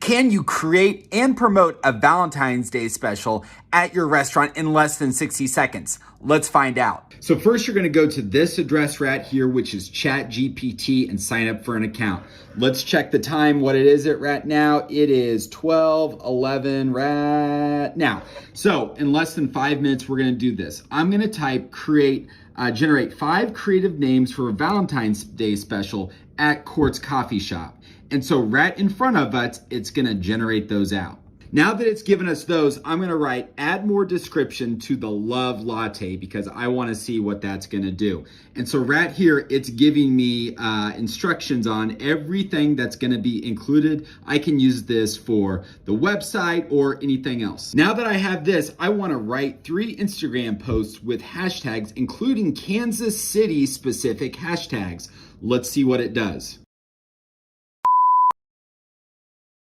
Can you create and promote a Valentine's Day special at your restaurant in less than 60 seconds? Let's find out. So first you're gonna go to this address right here, which is ChatGPT, and sign up for an account. Let's check the time, what it is right now. It is 12:11 right now. So in less than 5 minutes, we're gonna do this. I'm gonna type generate 5 creative names for a Valentine's Day special at Court's Coffee Shop. And so right in front of us, it's gonna generate those out. Now that it's given us those, I'm gonna write add more description to the love latte because I wanna see what that's gonna do. And so right here, it's giving me instructions on everything that's gonna be included. I can use this for the website or anything else. Now that I have this, I wanna write 3 Instagram posts with hashtags, including Kansas City specific hashtags. Let's see what it does.